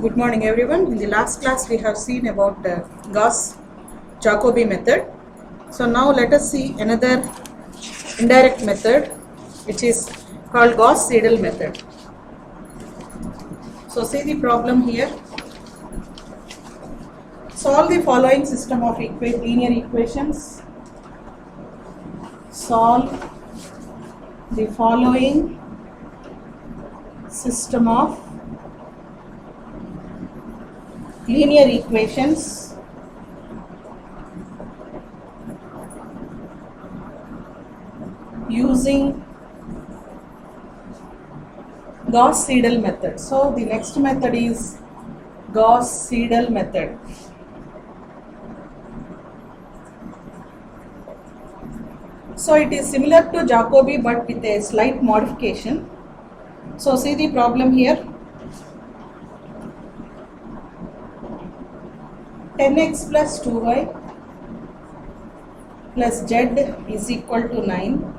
Good morning everyone. In the last class we have seen about Gauss-Jacobi method. So now let us see another indirect method which is called Gauss-Seidel method. So see the problem here. Solve the following system of linear equations. Solve the following system of linear equations using Gauss-Seidel method. So the next method is Gauss-Seidel method. So it is similar to Jacobi but with a slight modification. So see the problem here. 10x plus 2y plus z is equal to 9.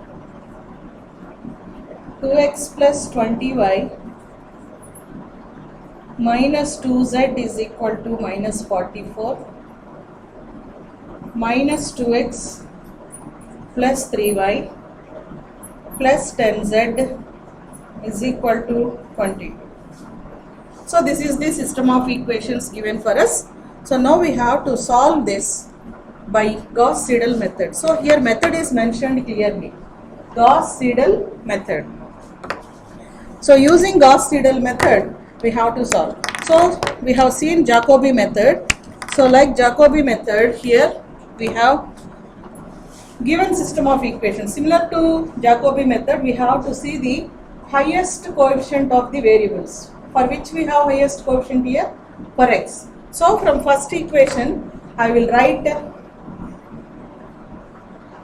2x plus 20y minus 2z is equal to minus 44. Minus 2x plus 3y plus 10z is equal to 22. So this is the system of equations given for us. So now we have to solve this by Gauss-Seidel method. So here method is mentioned clearly. Gauss-Seidel method. So using Gauss-Seidel method we have to solve. So we have seen Jacobi method. So like Jacobi method, here we have given system of equations. Similar to Jacobi method, we have to see the highest coefficient of the variables. For which we have highest coefficient here? For x. So from first equation I will write,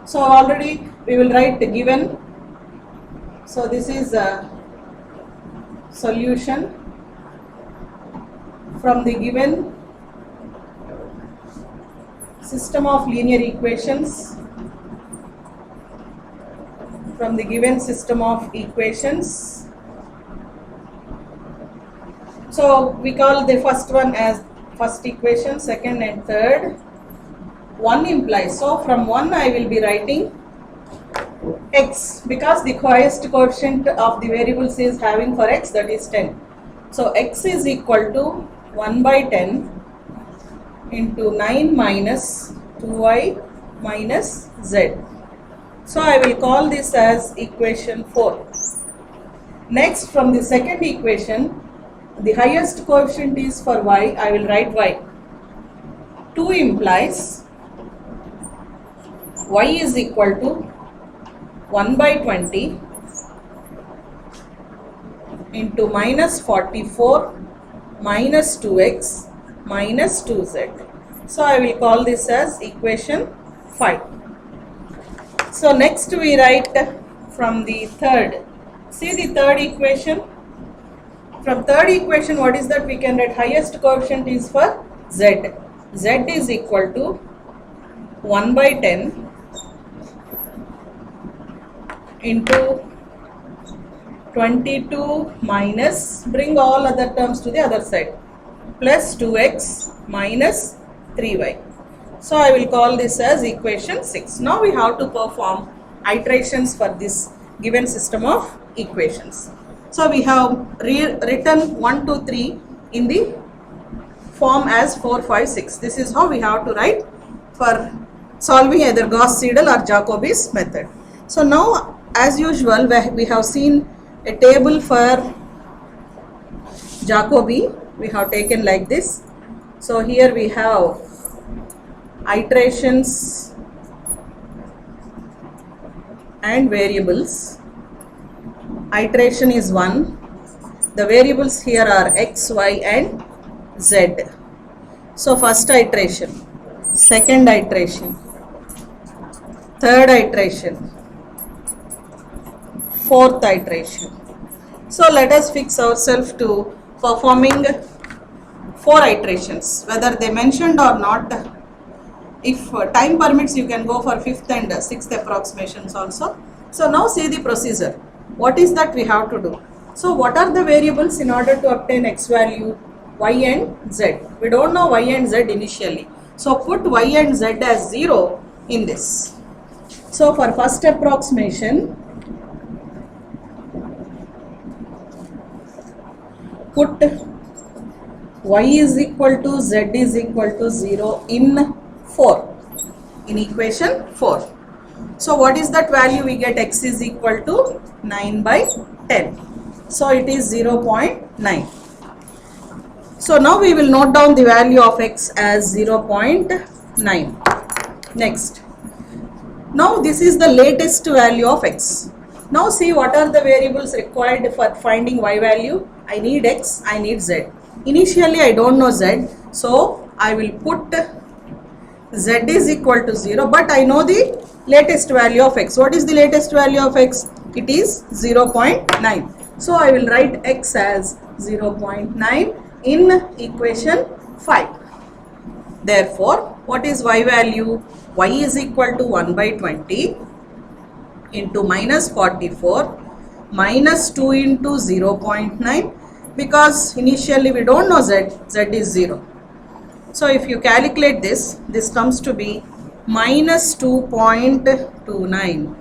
so already we will write given. So this is a solution from the given system of linear equations. From the given system of equations. So we call the first one as first equation, second and third. 1 implies, so from 1 I will be writing x because the highest coefficient of the variables is having for x, that is 10. So x is equal to 1 by 10 into 9 minus 2y minus z. So I will call this as equation 4. Next, from the second equation, the highest coefficient is for y, I will write y. 2 implies y is equal to 1 by 20 into minus 44 minus 2x minus 2z. So I will call this as equation 5. So next we write from the third. See the third equation. From third equation, what is that? We can write highest coefficient is for z. Z is equal to 1 by 10 into 22 minus, bring all other terms to the other side, plus 2x minus 3y. So I will call this as equation 6. Now we have to perform iterations for this given system of equations. So we have written 1, 2, 3 in the form as 4, 5, 6. This is how we have to write for solving either Gauss-Seidel or Jacobi's method. So now as usual we have seen a table for Jacobi. We have taken like this. So here we have iterations and variables. Iteration is 1. The variables here are x, y and z. So first iteration, second iteration, third iteration, fourth iteration. So let us fix ourselves to performing 4 iterations, whether they mentioned or not. If time permits, you can go for 5th and 6th approximations also. So now see the procedure. What is that we have to do? So what are the variables in order to obtain x value? y and z. We don't know y and z initially. So put y and z as 0 in this. So for first approximation, put y is equal to z is equal to 0 in 4, in equation 4. So what is that value? We get x is equal to 9 by 10. So it is 0.9. So now we will note down the value of x as 0.9. Next. Now this is the latest value of x. Now see what are the variables required for finding y value. I need x, I need z. Initially I don't know z, so I will put z is equal to 0, but I know the latest value of x. What is the latest value of x? It is 0.9. So I will write x as 0.9 in equation 5. Therefore, what is y value? Y is equal to 1 by 20 into minus 44 minus 2 into 0.9, because initially we don't know z, z is 0. So if you calculate this, this comes to be minus 2.29.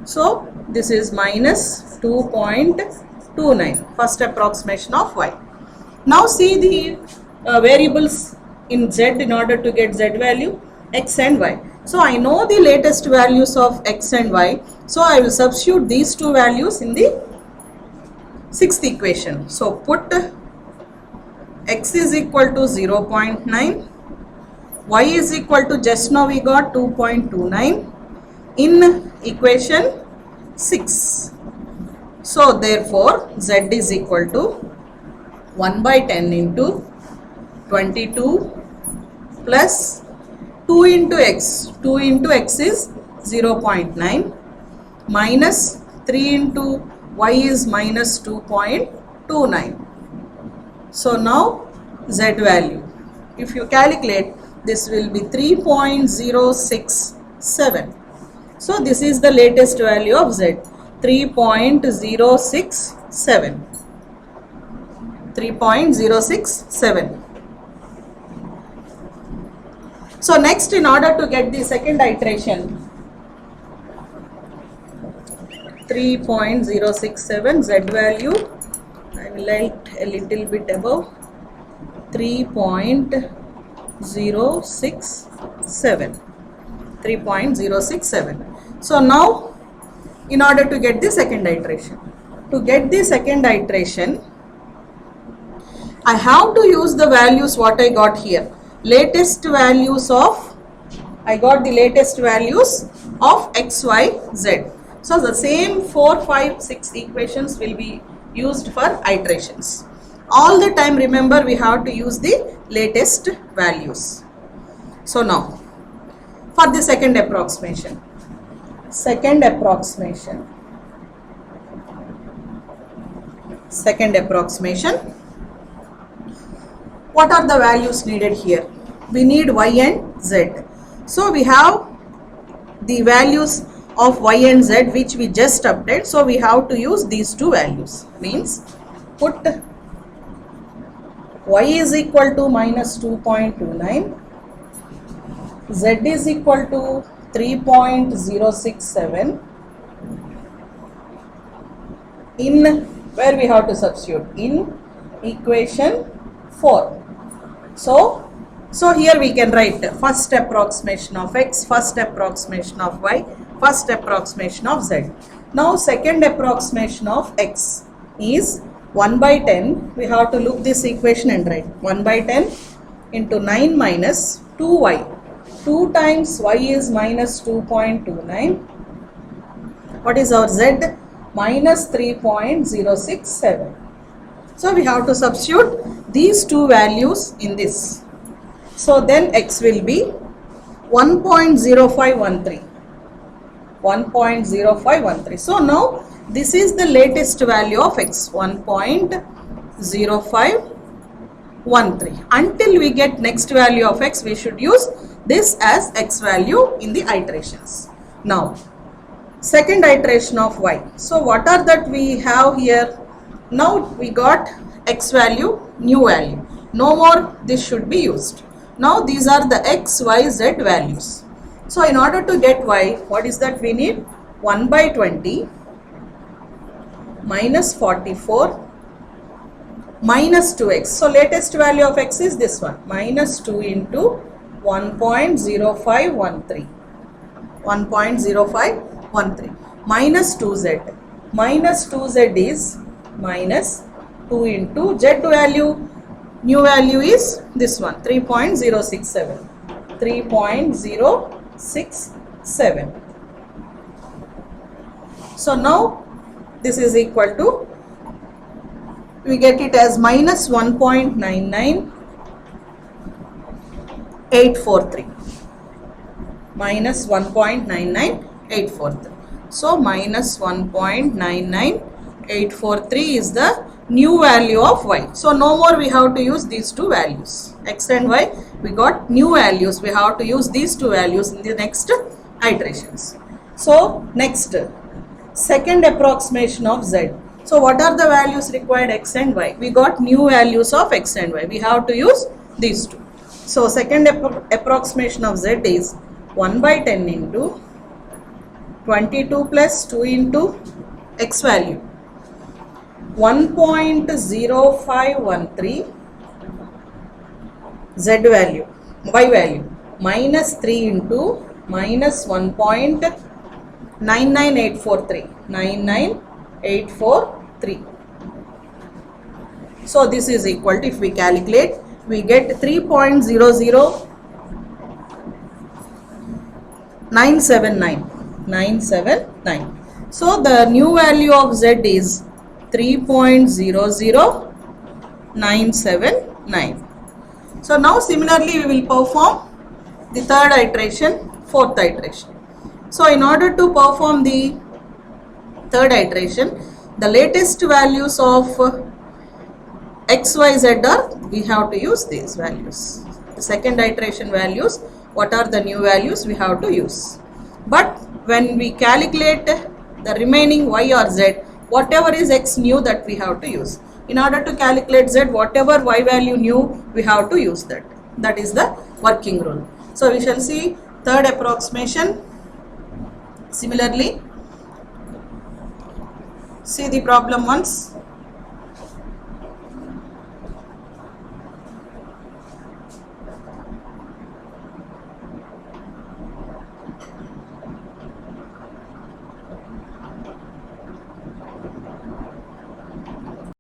So this is minus 2.29, first approximation of y. Now see the variables in z in order to get z value, x and y. So I know the latest values of x and y. So I will substitute these two values in the sixth equation. So put x is equal to 0.9, y is equal to, just now we got 2.29 in equation 6. So therefore z is equal to 1 by 10 into 22 plus 2 into x. 2 into x is 0.9 minus 3 into y is minus 2.29. So now z value, if you calculate, this will be 3.067. So this is the latest value of z, 3.067. 3.067. So next, in order to get the second iteration, 3.067 z value, I will write a little bit above 3.067. 3.067. So now, in order to get the second iteration, I have to use the values what I got here. Latest values of, I got the latest values of x, y, z. So the same 4, 5, 6 equations will be used for iterations. All the time, remember, we have to use the latest values. So now, for the second approximation, what are the values needed here? We need y and z. So we have the values of y and z which we just updated. So we have to use these two values. Means put y is equal to minus 2.29, z is equal to 3.067 in, where we have to substitute, in equation 4. So here we can write first approximation of x, first approximation of y, first approximation of z. Now second approximation of x is 1 by 10. We have to look this equation and write 1 by 10 into 9 minus 2y. 2 times y is minus 2.29. What is our z? Minus 3.067. So we have to substitute these two values in this. So then x will be 1.0513. 1.0513. So now this is the latest value of x, 1.0513. Until we get next value of x, we should use this as x value in the iterations. Now, second iteration of y. So what are that we have here? Now we got x value, new value. No more this should be used. Now these are the x, y, z values. So in order to get y, what is that we need? 1 by 20 minus 44 minus 2x. So latest value of x is this one, minus 2 into 1.0513. 1.0513 minus 2z. Minus 2z is minus 2 into z value. New value is this one, 3.067. 3.067. So now this is equal to, we get it as minus 1.99843. Minus 1.99843. So minus 1.99843 is the new value of y. So no more we have to use these two values, x and y. We got new values. We have to use these two values in the next iterations. So next, second approximation of z. So what are the values required, x and y? We got new values of x and y. We have to use these two. So second approximation of z is 1 by 10 into 22 plus 2 into x value, 1.0513 z value, y value, minus 3 into minus 1.99843. 99843. So this is equal to, if we calculate, we get 3.00979. So the new value of z is 3.00979. So now similarly we will perform the third iteration, fourth iteration. So in order to perform the third iteration, the latest values of x, y, z are, we have to use these values. The second iteration values, what are the new values we have to use. But when we calculate the remaining y or z, whatever is x new, that we have to use. In order to calculate z, whatever y value new, we have to use that. That is the working rule. So we shall see third approximation. Similarly, see the problem once.